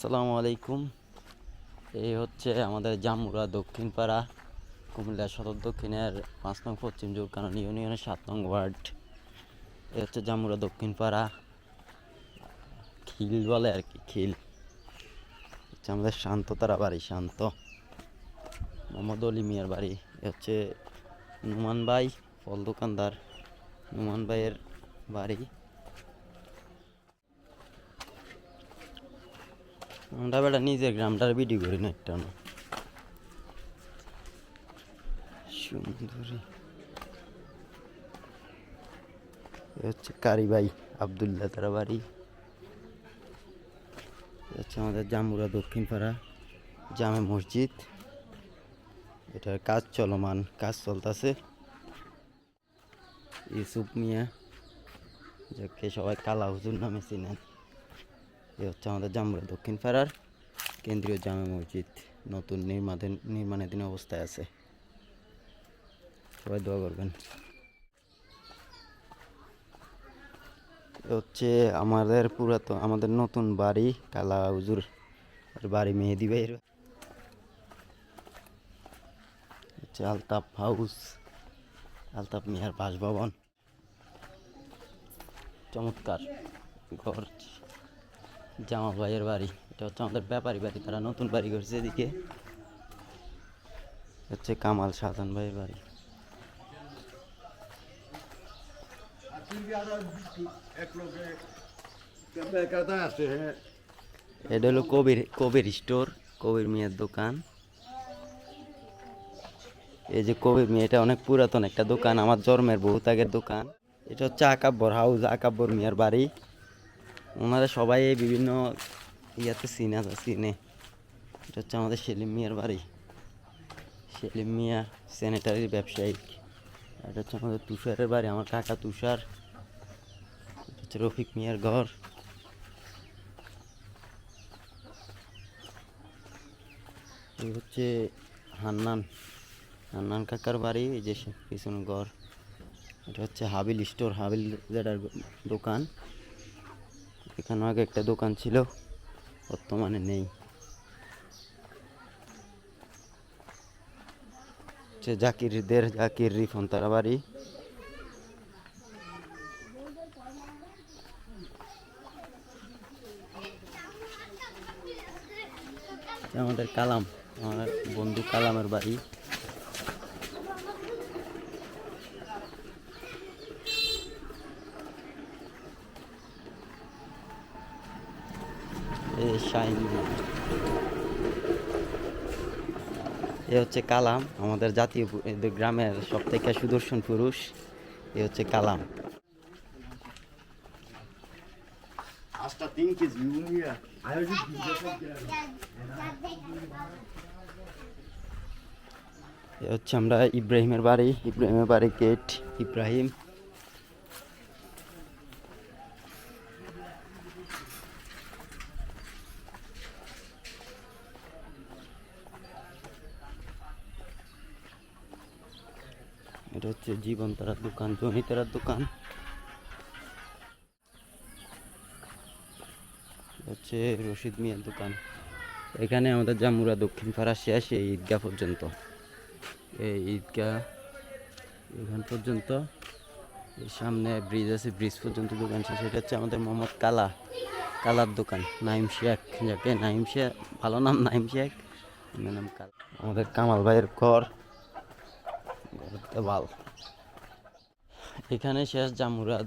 আসসালামু আলাইকুম। এই হচ্ছে আমাদের জামুরা দক্ষিণ পাড়া, কুমিল্লা সদর দক্ষিণের ৫ নং পশ্চিম জোরকানন ইউনিয়নের ৭ নং ওয়ার্ড। এই হচ্ছে জামুরা দক্ষিণ পাড়া, খিল বলে আর কি, খিল হচ্ছে আমাদের শান্ত তারা বাড়ি, শান্ত মোহাম্মদ অলি মিয়ার বাড়ি। এ হচ্ছে নুমান ভাই, ফল দোকানদার, নুমান ভাইয়ের বাড়ি। আমরা বেটা নিজের গ্রামটার ভিডিও করি না, একটা না সুন্দরী। এ হচ্ছে কারি ভাই আবদুল্লাহ তারা বাড়ি। হচ্ছে আমাদের জামুরা দক্ষিণ পাড়া জামে মসজিদ, এটার কাজ চলমান, কাজ চলতেছে। ইউসুফ মিয়া, যাকে সবাই কালা হুজুর নামে চিনেন। এ হচ্ছে আমাদের জামুরা দক্ষিণ পাড়ার কেন্দ্রীয় জামে মসজিদ, নতুন নির্মাণাধীন অবস্থায় আছে। সবাই দোয়া করবেন। হচ্ছে আমাদের নতুন বাড়ি, কালা হুজুর বাড়ি, মেহেদি ভাইয়ের হচ্ছে আলতাফ হাউস, আলতাফ মিয়ার বাসভবন। চমৎকার ঘর, জামা ভাইয়ের বাড়ি। এটা হচ্ছে আমাদের ব্যাপারী বাড়ি, তারা নতুন বাড়ি করছে। এদিকে হচ্ছে কামাল শাহজান ভাইয়ের বাড়ি। এটা হলো কবির স্টোর, কবির মিয়ার দোকান। এই যে কবির মিয়া, এটা অনেক পুরাতন একটা দোকান, আমার জন্মের বহুত আগের দোকান। এটা হচ্ছে আকাব্বর হাউস, আকাব্বর মিয়ার বাড়ি। ওনারা সবাই বিভিন্ন ইয়াতে চিনে। এটা হচ্ছে আমাদের সেলিম মিয়ার বাড়ি, সেলিম মিয়া স্যানিটারির ব্যবসায়িক। এটা হচ্ছে আমাদের তুষারের বাড়ি, আমার কাকা তুষার। এটা হচ্ছে রফিক মিয়ার ঘর। এই হচ্ছে হান্নান কাকার বাড়ি, এই যে পিছনে ঘর। এটা হচ্ছে হাবিল স্টোর, হাবিল যেটার দোকান। এখানে আগে একটা দোকান ছিল, বর্তমানে নেই। হচ্ছে জাকির রিফন তারা বাড়ি। আমাদের কালাম, আমার বন্ধু কালামের বাড়ি। এ হচ্ছে কালাম, আমাদের জাতীয় গ্রামের সব থেকে সুদর্শন পুরুষ। এ হচ্ছে কালাম। এ হচ্ছে আমরা ইব্রাহিমের বাড়ি গেট ইব্রাহিম। এটা হচ্ছে জীবন তারার দোকান, জনি তারার দোকান। হচ্ছে রশিদ মিয়ার দোকান। এখানে আমাদের জামুরা দক্ষিণ পাড়া শেষ, এই ঈদগাহ পর্যন্ত। এই ঈদগাহ এখান পর্যন্ত, সামনে ব্রিজ আছে, ব্রিজ পর্যন্ত দোকান শেষ। এটা হচ্ছে আমাদের মোহাম্মদ কালার দোকান, নাইম শেখ, যাকে নাইম শেখ, ভালো নাম নাইম শেখ, নাম কালা। আমাদের কামাল ভাইয়ের ঘর, দেওয়াল। এখানে শেষ জামুরা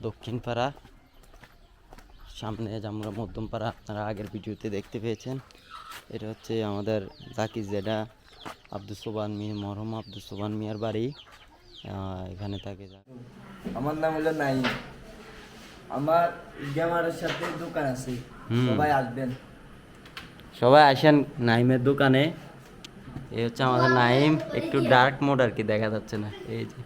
দক্ষিণ পাড়া, সামনে জামুরা মধ্যম পাড়া, আপনারা আগের ভিডিওতে দেখতে পেয়েছেন। এটা হচ্ছে আমাদের জাকির জেডা মরহম আব্দুল সোবান মিয়ার বাড়ি, এখানে থাকে। আমার নাম হলো নাইম, আমার গ্যামারের সাথে দোকান আছে, সবাই আসবেন, সবাই আসেন নাইমের দোকানে। এই হচ্ছে আমাদের নাইম, একটু ডার্ক মোড আর কি, দেখা যাচ্ছে না। এই যে